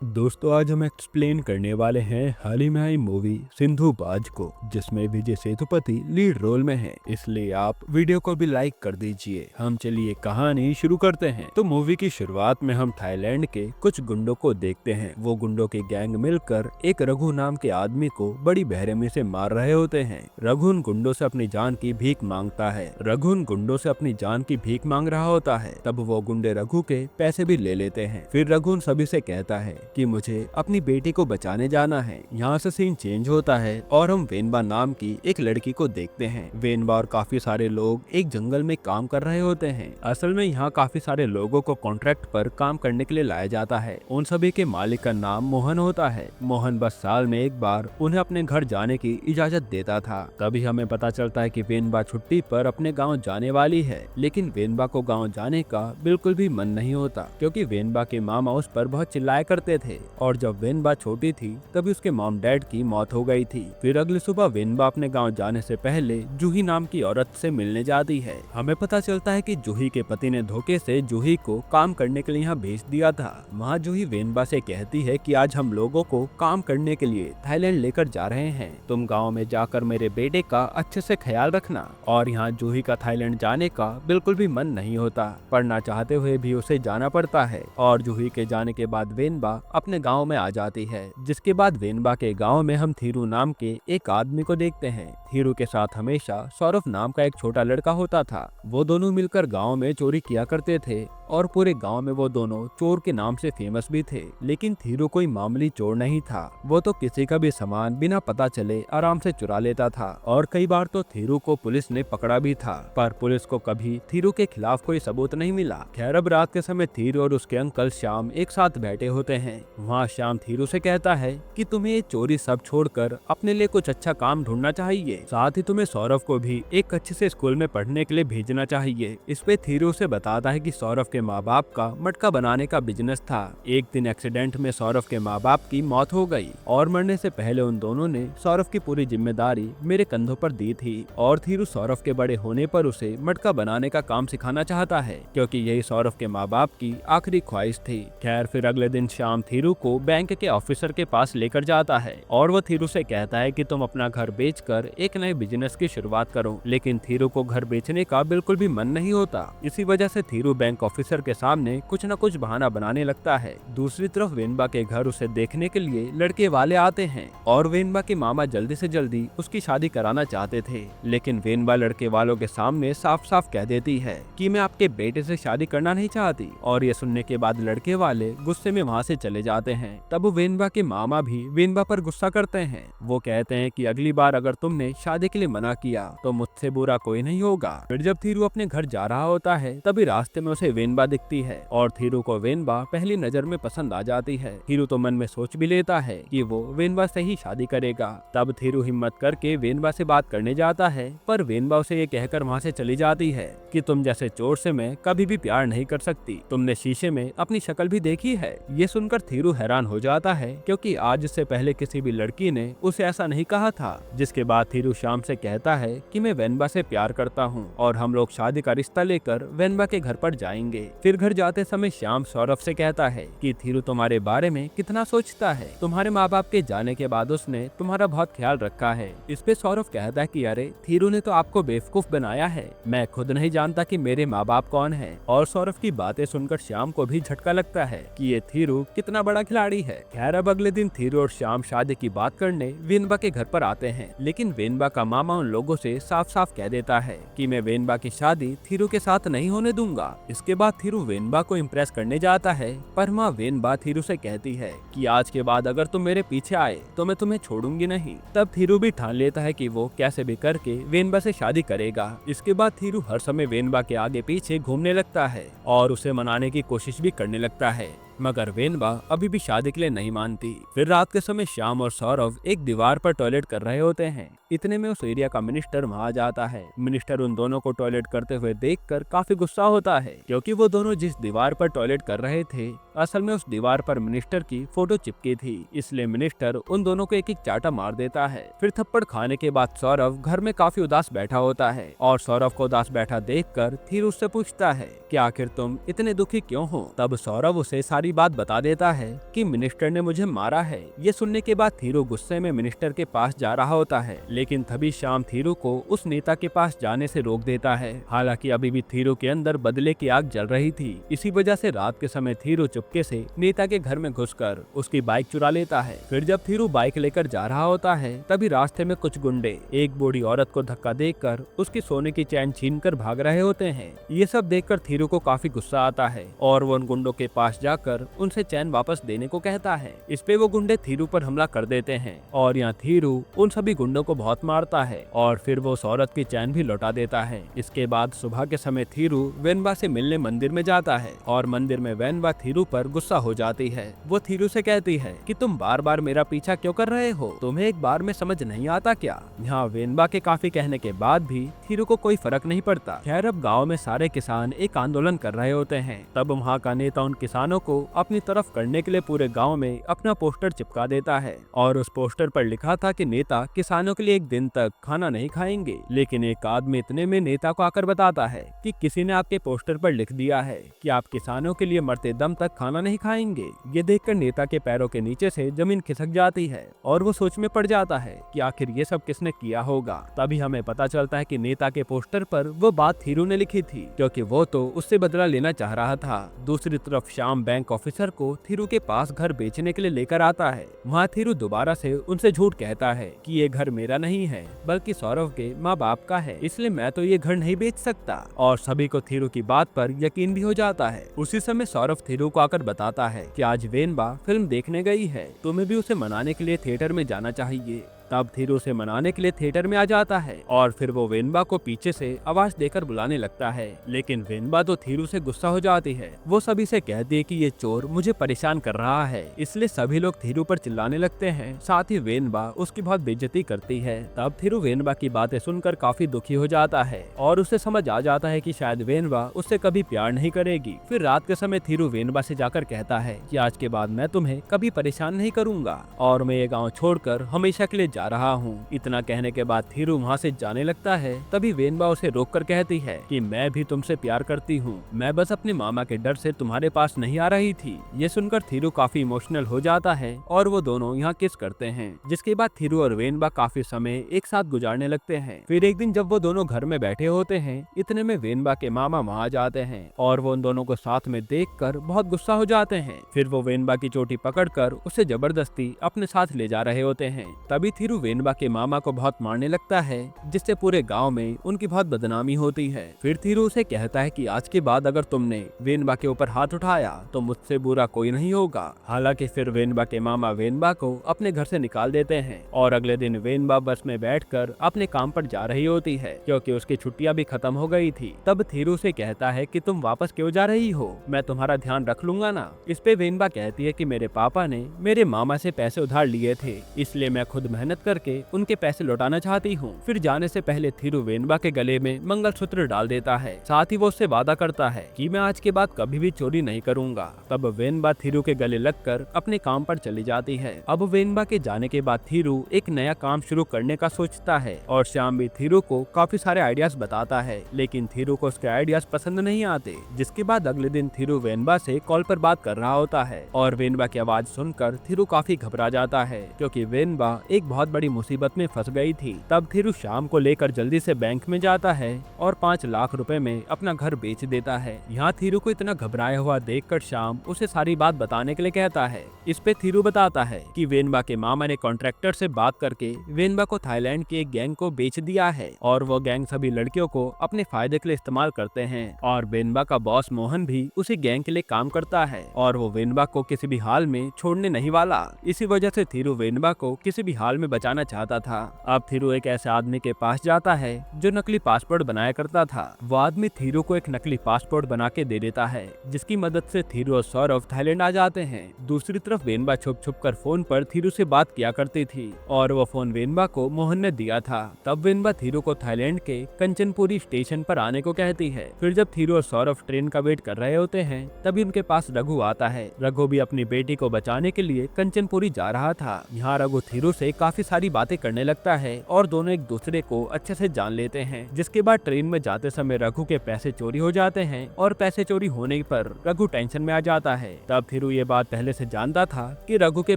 दोस्तों आज हम एक्सप्लेन करने वाले हैं हाल ही में आई मूवी सिंधुबाज को, जिसमें विजय सेतुपति लीड रोल में है। इसलिए आप वीडियो को भी लाइक कर दीजिए। हम चलिए कहानी शुरू करते हैं। तो मूवी की शुरुआत में हम थाईलैंड के कुछ गुंडों को देखते हैं। वो गुंडों की गैंग मिलकर एक रघु नाम के आदमी को बड़ी बेरहमी से मार रहे होते हैं। रघु उन गुंडों से अपनी जान की भीख मांगता है। रघु उन गुंडों से अपनी जान की भीख मांग रहा होता है, तब वो गुंडे रघु के पैसे भी ले लेते हैं। फिर रघु उन सभी से कहता है कि मुझे अपनी बेटी को बचाने जाना है। यहाँ से सीन चेंज होता है और हम वेनबा नाम की एक लड़की को देखते हैं। वेनबा और काफी सारे लोग एक जंगल में काम कर रहे होते हैं। असल में यहाँ काफी सारे लोगों को कॉन्ट्रैक्ट पर काम करने के लिए लाया जाता है। उन सभी के मालिक का नाम मोहन होता है। मोहन बस साल में एक बार उन्हें अपने घर जाने की इजाजत देता था। तभी हमें पता चलता है कि वेनबा छुट्टी पर अपने गाँव जाने वाली है, लेकिन वेनबा को गाँव जाने का बिल्कुल भी मन नहीं होता, क्योंकि वेनबा के मामा उस पर बहुत चिल्लाया करते थे। और जब वेनबा छोटी थी तभी उसके मॉम डैड की मौत हो गई थी। फिर अगली सुबह वेनबा अपने गांव जाने से पहले जूही नाम की औरत से मिलने जाती है। हमें पता चलता है कि जूही के पति ने धोखे से जूही को काम करने के लिए यहाँ भेज दिया था। वहाँ जूही वेनबा से कहती है कि आज हम लोगों को काम करने के लिए थाईलैंड लेकर जा रहे हैं। तुम गाँव में जाकर मेरे बेटे का अच्छे से ख्याल रखना। और यहाँ जूही का थाईलैंड जाने का बिल्कुल भी मन नहीं होता, पर ना चाहते हुए भी उसे जाना पड़ता है। और जूही के जाने के बाद वेनबा अपने गांव में आ जाती है। जिसके बाद वेनबा के गांव में हम थीरू नाम के एक आदमी को देखते हैं। थीरू के साथ हमेशा सौरभ नाम का एक छोटा लड़का होता था। वो दोनों मिलकर गांव में चोरी किया करते थे और पूरे गांव में वो दोनों चोर के नाम से फेमस भी थे। लेकिन थीरू कोई मामूली चोर नहीं था। वो तो किसी का भी सामान बिना पता चले आराम से चुरा लेता था। और कई बार तो थीरू को पुलिस ने पकड़ा भी था, पर पुलिस को कभी थीरू के खिलाफ कोई सबूत नहीं मिला। खैर अब रात के समय थीरू और उसके अंकल श्याम एक साथ बैठे होते हैं। वहाँ श्याम थीरू से कहता है कि तुम्हें ये चोरी सब छोड़कर अपने लिए कुछ अच्छा काम ढूंढना चाहिए। साथ ही तुम्हें सौरभ को भी एक अच्छे से स्कूल में पढ़ने के लिए भेजना चाहिए। इस पे थीरू से बताता है कि सौरभ के माँ बाप का मटका बनाने का बिजनेस था। एक दिन एक्सीडेंट में सौरभ के माँ बाप की मौत हो गई और मरने से पहले उन दोनों ने सौरभ की पूरी जिम्मेदारी मेरे कंधों पर दी थी। और थीरू सौरभ के बड़े होने पर उसे मटका बनाने का काम सिखाना चाहता है, क्योंकि यही सौरभ के माँ बाप की आखिरी ख्वाहिश थी। खैर फिर अगले दिन शाम थीरू को बैंक के ऑफिसर के पास लेकर जाता है और वो थीरू से कहता है कि तुम अपना घर बेचकर एक नए बिजनेस की शुरुआत करो। लेकिन थीरू को घर बेचने का बिल्कुल भी मन नहीं होता। इसी वजह से थीरू बैंक ऑफिसर के सामने कुछ न कुछ बहाना बनाने लगता है। दूसरी तरफ वेनबा के घर उसे देखने के लिए लड़के वाले आते हैं और वेनबा के मामा जल्दी से जल्दी उसकी शादी कराना चाहते थे। लेकिन वेनबा लड़के वालों के सामने साफ साफ कह देती है कि मैं आपके बेटे से शादी करना नहीं चाहती। और ये सुनने के बाद लड़के वाले गुस्से में वहाँ से चले जाते हैं। तब वेनबा के मामा भी वेनबा पर गुस्सा करते हैं। वो कहते हैं कि अगली बार अगर तुमने शादी के लिए मना किया तो मुझसे बुरा कोई नहीं होगा। फिर जब थीरू अपने घर जा रहा होता है तभी रास्ते में उसे वेनबा दिखती है और थीरू को वेनबा पहली नजर में पसंद आ जाती है। थीरू तो मन में सोच भी लेता है कि वो वेनबा से ही शादी करेगा। तब थीरू हिम्मत करके वेनबा से बात करने जाता है, पर वेनबा उसे ये कहकर वहाँ से चली जाती है कि तुम जैसे चोर से मैं कभी भी प्यार नहीं कर सकती। तुमने शीशे में अपनी शक्ल भी देखी है। ये सुनकर थीरू हैरान हो जाता है, क्योंकि आज से पहले किसी भी लड़की ने उसे ऐसा नहीं कहा था। जिसके बाद थीरू शाम से कहता है कि मैं वेनबा से प्यार करता हूँ और हम लोग शादी का रिश्ता लेकर वेनबा के घर पर जाएंगे। फिर घर जाते समय श्याम सौरभ से कहता है कि थीरू तुम्हारे बारे में कितना सोचता है। तुम्हारे माँ बाप के जाने के बाद उसने तुम्हारा बहुत ख्याल रखा है। इस पे सौरभ कहता है कि अरे थीरू ने तो आपको बेवकूफ बनाया है, मैं खुद नहीं जानता कि मेरे माँ बाप कौन है। और सौरभ की बातें सुनकर श्याम को भी झटका लगता है कि ये थीरू कितना बड़ा खिलाड़ी है। खैर अब अगले दिन थीरू और श्याम शादी की बात करने वेनबा के घर पर आते हैं। लेकिन वेनबा का मामा उन लोगों से साफ साफ कह देता है कि मैं वेनबा की शादी थीरू के साथ नहीं होने दूंगा। इसके बाद थीरू वेनबा को इम्प्रेस करने जाता है, पर माँ वेनबा थीरू से कहती है कि आज के बाद अगर तुम मेरे पीछे आए तो मैं तुम्हें छोड़ूंगी नहीं। तब थीरू भी ठान लेता है कि वो कैसे भी करके वेनबा से शादी करेगा। इसके बाद थीरू हर समय वेनबा के आगे पीछे घूमने लगता है और उसे मनाने की कोशिश भी करने लगता है, मगर वेनबा अभी भी शादी के लिए नहीं मानती। फिर रात के समय श्याम और सौरभ एक दीवार पर टॉयलेट कर रहे होते हैं। इतने में उस एरिया का मिनिस्टर वहाँ आ जाता है। मिनिस्टर उन दोनों को टॉयलेट करते हुए देखकर काफी गुस्सा होता है, क्योंकि वो दोनों जिस दीवार पर टॉयलेट कर रहे थे असल में उस दीवार पर मिनिस्टर की फोटो चिपकी थी। इसलिए मिनिस्टर उन दोनों को एक एक चाटा मार देता है। फिर थप्पड़ खाने के बाद सौरभ घर में काफी उदास बैठा होता है और सौरभ को उदास बैठा देखकर थीरू उससे पूछता है कि आखिर तुम इतने दुखी क्यों हो। तब सौरभ उसे सारी बात बता देता है कि मिनिस्टर ने मुझे मारा है। ये सुनने के बाद थीरू गुस्से में मिनिस्टर के पास जा रहा होता है, लेकिन तभी श्याम थीरू को उस नेता के पास जाने से रोक देता है। हालांकि अभी भी थीरू के अंदर बदले की आग जल रही थी। इसी वजह से रात के समय थीरू चुपके से नेता के घर में घुसकर उसकी बाइक चुरा लेता है। फिर जब थीरू बाइक लेकर जा रहा होता है, तभी रास्ते में कुछ गुंडे एक बूढ़ी औरत को धक्का देकर उसकी सोने की चैन छीनकर भाग रहे होते हैं। ये सब देखकर थीरू को काफी गुस्सा आता है और वो उन गुंडों के पास जाकर उनसे चैन वापस देने को कहता है। इस पे वो गुंडे थीरू पर हमला कर देते हैं और यहाँ थीरू उन सभी गुंडों को बहुत मारता है और फिर वो उस औरत की चैन भी लौटा देता है। इसके बाद सुबह के समय थीरू वेनबा से मिलने मंदिर में जाता है और मंदिर में वेनबा थीरू पर गुस्सा हो जाती है। वो थीरू से कहती है कि तुम बार बार मेरा पीछा क्यों कर रहे हो, तुम्हें एक बार में समझ नहीं आता क्या। यहाँ वेनबा के काफी कहने के बाद भी थीरू को कोई फर्क नहीं पड़ता। खैर अब गाँव में सारे किसान एक आंदोलन कर रहे होते हैं। तब वहाँ का नेता उन किसानों को अपनी तरफ करने के लिए पूरे गांव में अपना पोस्टर चिपका देता है और उस पोस्टर पर लिखा था कि नेता किसानों के लिए एक दिन तक खाना नहीं खाएंगे। लेकिन एक आदमी इतने में नेता को आकर बताता है कि किसी ने आपके पोस्टर पर लिख दिया है कि आप किसानों के लिए मरते दम तक खाना नहीं खाएंगे। ये देखकर नेता के पैरों के नीचे से जमीन खिसक जाती है और वो सोच में पड़ जाता है कि आखिर ये सब किसने किया होगा। तभी हमें पता चलता है कि नेता के पोस्टर पर वो बात थीरू ने लिखी थी, क्योंकि वो तो उससे बदला लेना चाह रहा था। दूसरी तरफ श्याम बैंक ऑफिसर को थीरू के पास घर बेचने के लिए लेकर आता है। वहाँ थीरू दोबारा से उनसे झूठ कहता है कि ये घर मेरा नहीं है बल्कि सौरव के माँ बाप का है, इसलिए मैं तो ये घर नहीं बेच सकता। और सभी को थीरू की बात पर यकीन भी हो जाता है। उसी समय सौरव थीरू को आकर बताता है कि आज वेनबा फिल्म देखने गई है, तुम्हें भी उसे मनाने के लिए थिएटर में जाना चाहिए। तब थीरू से मनाने के लिए थिएटर में आ जाता है और फिर वो वेनबा को पीछे से आवाज देकर बुलाने लगता है। लेकिन वेनबा तो थीरू से गुस्सा हो जाती है। वो सभी से कहती है कि ये चोर मुझे परेशान कर रहा है, इसलिए सभी लोग थीरू पर चिल्लाने लगते हैं। साथ ही वेनबा उसकी बहुत बेइज्जती करती है। तब थीरू वेनबा की बातें सुनकर काफी दुखी हो जाता है और उसे समझ आ जाता है कि शायद वेनबा उससे कभी प्यार नहीं करेगी। फिर रात के समय थीरू वेनबा से जाकर कहता है कि आज के बाद मैं तुम्हें कभी परेशान नहीं करूंगा और मैं ये गाँव छोड़कर हमेशा के लिए जा रहा हूँ। इतना कहने के बाद थीरू वहाँ से जाने लगता है। तभी वेनबा उसे रोककर कहती है कि मैं भी तुमसे प्यार करती हूँ, मैं बस अपने मामा के डर से तुम्हारे पास नहीं आ रही थी। ये सुनकर थीरू काफी इमोशनल हो जाता है और वो दोनों यहाँ किस करते हैं। जिसके बाद थीरू और वेनबा काफी समय एक साथ गुजारने लगते हैं। फिर एक दिन जब वो दोनों घर में बैठे होते हैं, इतने में वेनबा के मामा वहाँ जाते हैं और वो उन दोनों को साथ में देखकर बहुत गुस्सा हो जाते हैं। फिर वो वेनबा की चोटी पकड़कर उसे जबरदस्ती अपने साथ ले जा रहे होते हैं। तभी थीरू वेनबा के मामा को बहुत मारने लगता है, जिससे पूरे गांव में उनकी बहुत बदनामी होती है। फिर थीरू उसे कहता है कि आज के बाद अगर तुमने वेनबा के ऊपर हाथ उठाया तो मुझसे बुरा कोई नहीं होगा। हालांकि फिर वेनबा के मामा वेनबा को अपने घर से निकाल देते हैं और अगले दिन वेनबा बस में बैठकर अपने काम पर जा रही होती है, क्योंकि उसकी छुट्टियां भी खत्म हो गई थी। तब थीरू से कहता है कि तुम वापस क्यों जा रही हो, मैं तुम्हारा ध्यान रख लूंगा ना। इस पे वेनबा कहती है कि मेरे पापा ने मेरे मामा से पैसे उधार लिए थे, इसलिए मैं खुद मेहनत करके उनके पैसे लौटाना चाहती हूँ। फिर जाने से पहले थीरू वेनबा के गले में मंगलसूत्र डाल देता है। साथ ही वो उससे वादा करता है कि मैं आज के बाद कभी भी चोरी नहीं करूंगा। तब वेनबा थीरू के गले लगकर अपने काम पर चली जाती है। अब वेनबा के जाने के बाद थीरू एक नया काम शुरू करने का सोचता है और श्याम भी थीरू को काफी सारे आइडियाज बताता है, लेकिन थीरू को उसके आइडियाज पसंद नहीं आते। जिसके बाद अगले दिन थीरू वेनबा से कॉल पर बात कर रहा होता है और वेनबा की आवाज सुनकर थीरू काफी घबरा जाता है, क्योंकि वेनबा एक बहुत बड़ी मुसीबत में फंस गई थी। तब थीरू शाम को लेकर जल्दी से बैंक में जाता है और 5 लाख रुपए में अपना घर बेच देता है। यहाँ थीरू को इतना घबराया हुआ देखकर शाम उसे सारी बात बताने के लिए कहता है। इस पे थीरू बताता है कि वेनबा के मामा ने कॉन्ट्रैक्टर से बात करके वेनबा को थाईलैंड की एक गैंग को बेच दिया है और वो गैंग सभी लड़कियों को अपने फायदे के लिए इस्तेमाल करते हैं और वेनबा का बॉस मोहन भी उसी गैंग के लिए काम करता है और वो वेनबा को किसी भी हाल में छोड़ने नहीं वाला। इसी वजह से थीरू वेनबा को किसी भी हाल में बचाना चाहता था। अब थीरू एक ऐसे आदमी के पास जाता है जो नकली पासपोर्ट बनाया करता था। वो आदमी थीरू को एक नकली पासपोर्ट बना के दे देता है, जिसकी मदद से थीरू और सौरव थाईलैंड आ जाते हैं। दूसरी तरफ वेनबा छुप छुप कर फोन पर थीरू से बात किया करती थी और वो फोन वेनबा को मोहन ने दिया था। तब वेनबा थीरू को थाईलैंड के कंचनपुरी स्टेशन पर आने को कहती है। फिर जब थीरू और सौरव ट्रेन का वेट कर रहे होते हैं, तभी उनके पास रघु आता है। रघु भी अपनी बेटी को बचाने के लिए कंचनपुरी जा रहा था। यहाँ रघु थीरू से काफी काफी सारी बातें करने लगता है और दोनों एक दूसरे को अच्छे से जान लेते हैं। जिसके बाद ट्रेन में जाते समय रघु के पैसे चोरी हो जाते हैं और पैसे चोरी होने पर रघु टेंशन में आ जाता है। तब थीरू ये बात पहले से जानता था कि रघु के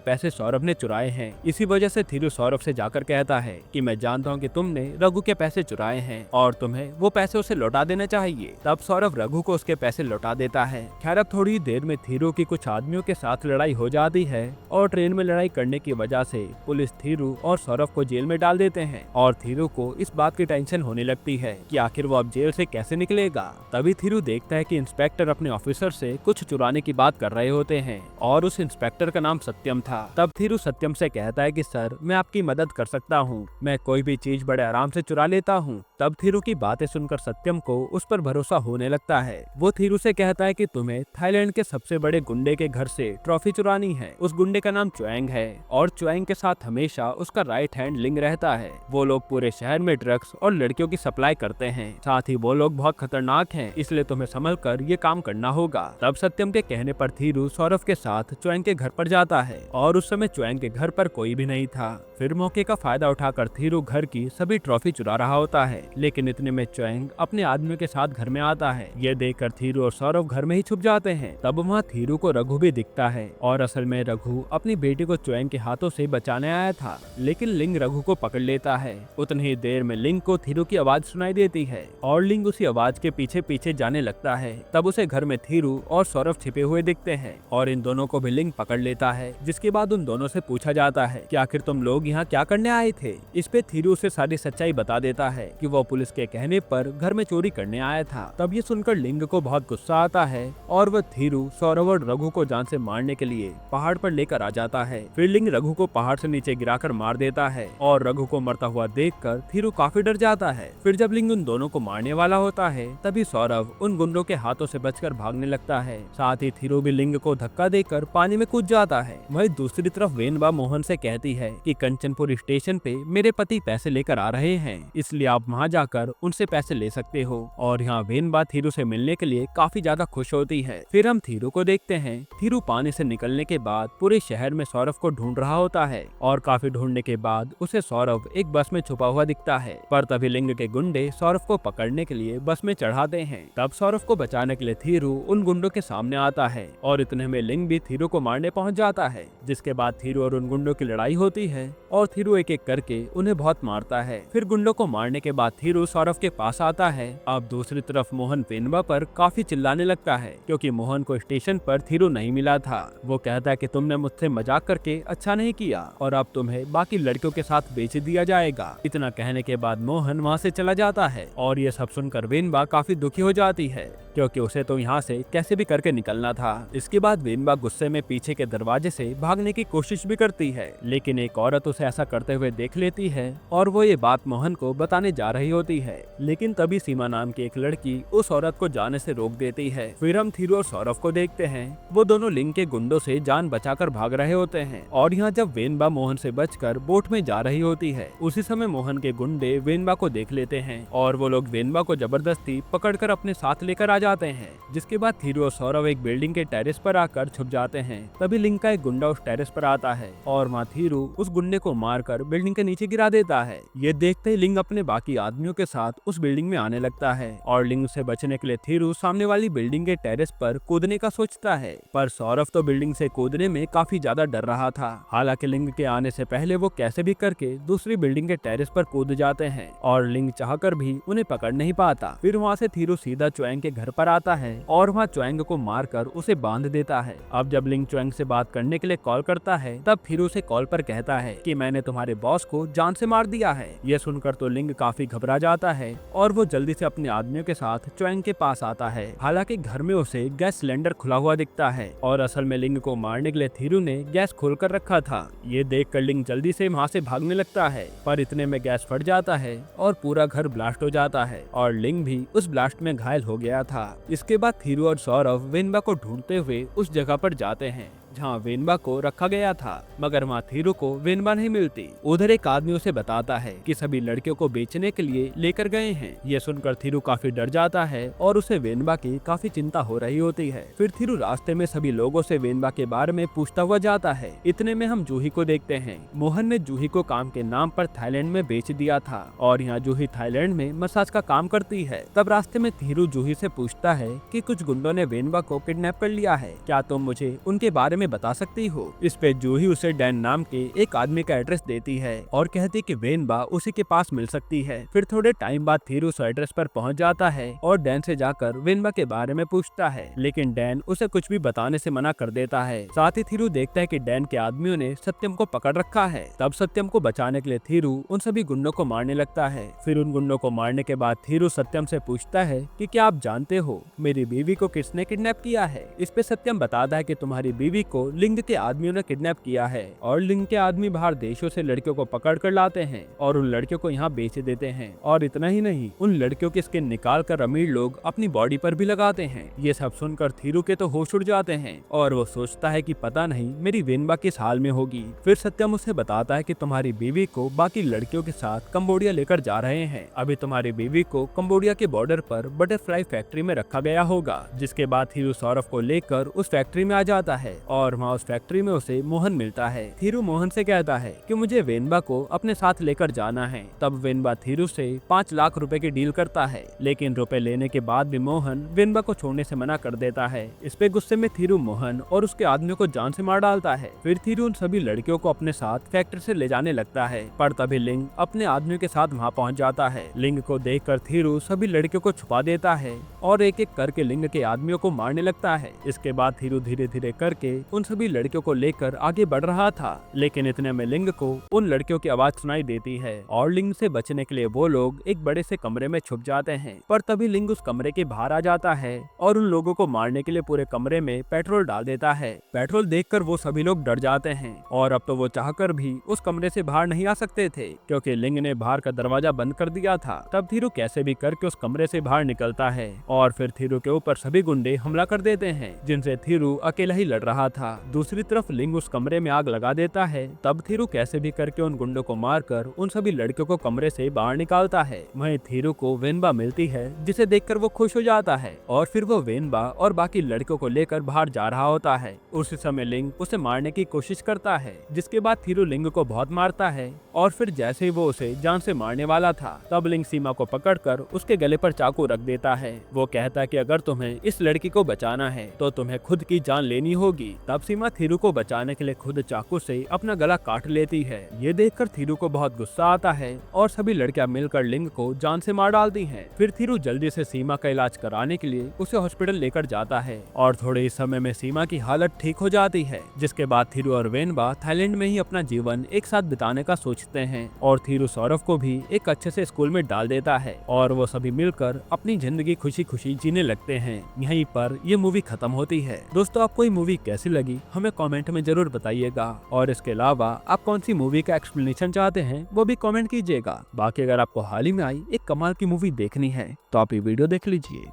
पैसे सौरभ ने चुराए हैं। इसी वजह से थीरू सौरभ से जाकर कहता है कि मैं जानता हूँ कि तुमने रघु के पैसे चुराए हैं और तुम्हें वो पैसे उसे लौटा देने चाहिए। तब सौरभ रघु को उसके पैसे लौटा देता है। खैर अब थोड़ी देर में थीरू की कुछ आदमियों के साथ लड़ाई हो जाती है और ट्रेन में लड़ाई करने की वजह से पुलिस थीरू और सौरभ को जेल में डाल देते हैं और थीरू को इस बात की टेंशन होने लगती है कि आखिर वो अब जेल से कैसे निकलेगा। तभी थीरू देखता है कि इंस्पेक्टर अपने ऑफिसर से कुछ चुराने की बात कर रहे होते हैं और उस इंस्पेक्टर का नाम सत्यम था। तब थीरू सत्यम से कहता है कि सर मैं आपकी मदद कर सकता हूँ, मैं कोई भी चीज बड़े आराम से चुरा लेता हूँ। तब थीरू की बातें सुनकर सत्यम को उस पर भरोसा होने लगता है। वो थीरू से कहता है कि तुम्हें थाईलैंड के सबसे बड़े गुंडे के घर से ट्रॉफी चुरानी है। उस गुंडे का नाम चुएंग है और चुएंग के साथ हमेशा उसका राइट हैंड लिंग रहता है। वो लोग पूरे शहर में ड्रग्स और लड़कियों की सप्लाई करते हैं। साथ ही वो लोग बहुत खतरनाक हैं, इसलिए तुम्हें संभल कर ये काम करना होगा। तब सत्यम के कहने पर थीरू सौरभ के साथ चुएंग के घर पर जाता है और उस समय चुएंग के घर पर कोई भी नहीं था। फिर मौके का फायदा उठाकर थीरू घर की सभी ट्रॉफी चुरा रहा होता है, लेकिन इतने में चुएंग अपने आदमियों के साथ घर में आता है। ये देखकर थीरू और सौरभ घर में ही छुप जाते हैं। तब वहाँ थीरू को रघु भी दिखता है और असल में रघु अपनी बेटी को चुएंग के हाथों से बचाने आया था, लेकिन लिंग रघु को पकड़ लेता है। उतनी ही देर में लिंग को थीरू की आवाज सुनाई देती है और लिंग उसी आवाज के पीछे पीछे जाने लगता है। तब उसे घर में थीरू और सौरभ छिपे हुए दिखते हैं और इन दोनों को भी लिंग पकड़ लेता है। जिसके बाद उन दोनों से पूछा जाता है कि आखिर तुम लोग यहाँ क्या करने आए थे। इस पे थीरू उसे सारी सच्चाई बता देता है कि वो पुलिस के कहने पर घर में चोरी करने आया था। तब ये सुनकर लिंग को बहुत गुस्सा आता है और वह थीरू, सौरभ और रघु को जान से मारने के लिए पहाड़ पर लेकर आ जाता है। फिर लिंग रघु को पहाड़ से नीचे गिराकर मार देता है और रघु को मरता हुआ देखकर थीरू काफी डर जाता है। फिर जब लिंग उन दोनों को मारने वाला होता है तभी सौरभ उन गुंडों के हाथों से बचकर भागने लगता है। साथ ही थीरू भी लिंग को धक्का देकर पानी में कूद जाता है। वहीं दूसरी तरफ वेनबा मोहन से कहती है कि कंचनपुर स्टेशन पे मेरे पति पैसे लेकर आ रहे हैं, इसलिए आप वहाँ जाकर उनसे पैसे ले सकते हो। और यहाँ वेनबा थीरू से मिलने के लिए काफी ज्यादा खुश होती है। फिर हम थीरू को देखते हैं। थीरू पानी से निकलने के बाद पूरे शहर में सौरभ को ढूंढ रहा होता है और काफी ढूंढने के बाद उसे सौरभ एक बस में छुपा हुआ दिखता है। पर तभी लिंग के गुंडे सौरभ को पकड़ने के लिए बस में चढ़ाते हैं। तब सौरभ को बचाने के लिए थीरू उन गुंडों के सामने आता है और इतने में लिंग भी थीरू को मारने पहुंच जाता है। जिसके बाद थीरू और उन गुंडों की लड़ाई होती है और थीरू एक एक करके उन्हें बहुत मारता है। फिर गुंडों को मारने के बाद थीरू सौरभ के पास आता है। अब दूसरी तरफ मोहन वेनबा पर काफी चिल्लाने लगता है क्योंकि मोहन को स्टेशन पर थीरू नहीं मिला था। वो कहता है कि तुमने मुझसे मजाक करके अच्छा नहीं किया और अब तुम्हें बाकी लड़कियों के साथ बेच दिया जाएगा। इतना कहने के बाद मोहन वहाँ से चला जाता है और ये सब सुनकर वेनबा काफी दुखी हो जाती है क्योंकि उसे तो यहाँ से कैसे भी करके निकलना था। इसके बाद वेनबा गुस्से में पीछे के दरवाजे से भागने की कोशिश भी करती है, लेकिन एक औरत उसे ऐसा करते हुए देख लेती है और वो ये बात मोहन को बताने जा रही होती है, लेकिन तभी सीमा नाम की एक लड़की उस औरत को जाने से रोक देती है। फिर हम थीरू और सौरभ को देखते हैं। वो दोनों लिंग के गुंडों से जान बचाकर भाग रहे होते हैं और यहाँ जब वेनबा मोहन से बचकर बोट में जा रही होती है उसी समय मोहन के गुंडे वेनबा को देख लेते हैं और वो लोग वेनबा को जबरदस्ती पकड़कर अपने साथ लेकर आ जाते हैं। जिसके बाद थीरू और सौरभ एक बिल्डिंग के टेरेस पर आकर छुप जाते हैं। तभी लिंग का एक गुंडा उस टेरेस पर आता है और वहाँ थीरू उस गुंडे को मारकर बिल्डिंग के नीचे गिरा देता है। ये देखते ही लिंग अपने बाकी आदमियों के साथ उस बिल्डिंग में आने लगता है और लिंग से बचने के लिए थीरू सामने वाली बिल्डिंग के टेरेस पर कूदने का सोचता है, पर सौरभ तो बिल्डिंग से कूदने में काफी ज्यादा डर रहा था। हालांकि लिंग के आने से पहले वो कैसे भी करके दूसरी बिल्डिंग के टेरेस पर कूद जाते हैं और लिंग चाहकर भी उन्हें पकड़ नहीं पाता। फिर वहाँ से थीरू सीधा चुएंग के घर पर आता है और वहाँ चुएंग को मारकर उसे बांध देता है। अब जब लिंग चुएंग से बात करने के लिए कॉल करता है तब थीरू उसे कॉल पर कहता है कि मैंने तुम्हारे बॉस को जान से मार दिया है। ये सुनकर तो लिंग काफी घबरा जाता है और वो जल्दी से अपने आदमियों के साथ चुएंग के पास आता है। हालांकि घर में उसे गैस सिलेंडर खुला हुआ दिखता है और असल में लिंग को मारने के लिए थीरू ने गैस खोलकर रखा था। ये देखकर लिंग जल्दी से वहाँ से भागने लगता है, पर इतने में गैस फट जाता है और पूरा घर ब्लास्ट हो जाता है और लिंग भी उस ब्लास्ट में घायल हो गया था। इसके बाद थीरू और सौरभ वेनबा को ढूंढते हुए उस जगह पर जाते हैं जहाँ वेनबा को रखा गया था, मगर वहाँ थीरू को वेनबा नहीं मिलती। उधर एक आदमी उसे बताता है कि सभी लड़कियों को बेचने के लिए लेकर गए हैं। ये सुनकर थीरू काफी डर जाता है और उसे वेनबा की काफी चिंता हो रही होती है। फिर थीरू रास्ते में सभी लोगों से वेनबा के बारे में पूछता हुआ जाता है। इतने में हम जूही को देखते हैं। मोहन ने जूही को काम के नाम पर थाईलैंड में बेच दिया था और यहाँ जूही थाईलैंड में मसाज का काम करती है। तब रास्ते में थीरू जूही से पूछता है कि कुछ गुंडों ने वेनबा को किडनैप कर लिया है, क्या तुम मुझे उनके बारे में बता सकती हो। इस पे जूही उसे डैन नाम के एक आदमी का एड्रेस देती है और कहती कि वेनबा उसी के पास मिल सकती है। फिर थोड़े टाइम बाद थीरू उस एड्रेस पर पहुंच जाता है और डैन से जाकर वेनबा के बारे में पूछता है, लेकिन डैन उसे कुछ भी बताने से मना कर देता है। साथ ही थीरू देखता है कि डैन के आदमियों ने सत्यम को पकड़ रखा है। तब सत्यम को बचाने के लिए थीरू उन सभी गुंडों को मारने लगता है। फिर उन गुंडों को मारने के बाद थीरू सत्यम से पूछता है कि क्या आप जानते हो मेरी बीवी को किसने किडनैप किया है। इस पे सत्यम बताता है कि तुम्हारी बीवी को लिंग के आदमियों ने किडनैप किया है और लिंग के आदमी बाहर देशों से लड़कियों को पकड़ कर लाते हैं और उन लड़कियों को यहाँ बेच देते हैं। और इतना ही नहीं, उन लड़कियों की स्किन निकाल कर अमीर लोग अपनी बॉडी पर भी लगाते हैं। ये सब सुनकर थीरू के तो होश उड़ जाते हैं और वो सोचता है कि पता नहीं मेरी वेनबा किस हाल में होगी। फिर सत्यम उसे बताता है कि तुम्हारी बीवी को बाकी लड़कियों के साथ कंबोडिया लेकर जा रहे हैं। अभी तुम्हारी बीवी को कंबोडिया के बॉर्डर पर बटरफ्लाई फैक्ट्री में रखा गया होगा। जिसके बाद थीरू सौरभ को लेकर उस फैक्ट्री में आ जाता है और वहाँ उस फैक्ट्री में उसे मोहन मिलता है। थीरू मोहन से कहता है कि मुझे वेनबा को अपने साथ लेकर जाना है। तब वेनबा थीरू से 5 लाख रुपए की डील करता है, लेकिन रुपए लेने के बाद भी मोहन वेनबा को छोड़ने से मना कर देता है। इस पे गुस्से में थीरू मोहन और उसके आदमियों को जान से मार डालता है। फिर थीरू उन सभी लड़कियों को अपने साथ फैक्ट्री से ले जाने लगता है, पर तभी लिंग अपने आदमियों के साथ वहाँ पहुँच जाता है। लिंग को देखकर थीरू सभी लड़कियों को छुपा देता है और एक एक करके लिंग के आदमियों को मारने लगता है। इसके बाद थीरू धीरे धीरे करके उन सभी लड़कियों को लेकर आगे बढ़ रहा था, लेकिन इतने में लिंग को उन लड़कियों की आवाज सुनाई देती है और लिंग से बचने के लिए वो लोग एक बड़े से कमरे में छुप जाते हैं। पर तभी लिंग उस कमरे के बाहर आ जाता है और उन लोगों को मारने के लिए पूरे कमरे में पेट्रोल डाल देता है। पेट्रोल देखकर वो सभी लोग डर जाते हैं और अब तो वो चाहकर भी उस कमरे से बाहर नहीं आ सकते थे, क्योंकि लिंग ने बाहर का दरवाजा बंद कर दिया था। तब थीरू कैसे भी करके उस कमरे से बाहर निकलता है और फिर थीरू के ऊपर सभी गुंडे हमला कर देते हैं, जिनसे थीरू अकेला ही लड़ रहा था। दूसरी तरफ लिंग उस कमरे में आग लगा देता है। तब थीरू कैसे भी करके उन गुंडों को मारकर उन सभी लड़कियों को कमरे से बाहर निकालता है। वहीं थीरू को वेनबा मिलती है, जिसे देखकर वो खुश हो जाता है और फिर वो वेनबा और बाकी लड़कियों को लेकर बाहर जा रहा होता है। उसी समय लिंग उसे मारने की कोशिश करता है, जिसके बाद थीरू लिंग को बहुत मारता है और फिर जैसे ही वो उसे जान से मारने वाला था, तब लिंग सीमा को पकड़कर उसके गले पर चाकू रख देता है। वो कहता है कि अगर तुम्हें इस लड़की को बचाना है तो तुम्हें खुद की जान लेनी होगी। तब सीमा थीरू को बचाने के लिए खुद चाकू से अपना गला काट लेती है। ये देखकर थीरू को बहुत गुस्सा आता है और सभी लड़कियां मिलकर लिंग को जान से मार डालती हैं। फिर थीरू जल्दी से सीमा का इलाज कराने के लिए उसे हॉस्पिटल लेकर जाता है और थोड़े ही समय में सीमा की हालत ठीक हो जाती है। जिसके बाद थीरू और वेनबा थाईलैंड में ही अपना जीवन एक साथ बिताने का सोचते हैं और थीरू सौरभ को भी एक अच्छे से स्कूल में डाल देता है और वो सभी मिलकर अपनी जिंदगी खुशी खुशी जीने लगते हैं। यहीं पर ये मूवी खत्म होती है। दोस्तों, आपको ये मूवी कैसी लगी हमें कमेंट में जरूर बताइएगा और इसके अलावा आप कौन सी मूवी का एक्सप्लेनेशन चाहते हैं वो भी कमेंट कीजिएगा। बाकी अगर आपको हाल ही में आई एक कमाल की मूवी देखनी है तो आप ये वीडियो देख लीजिए।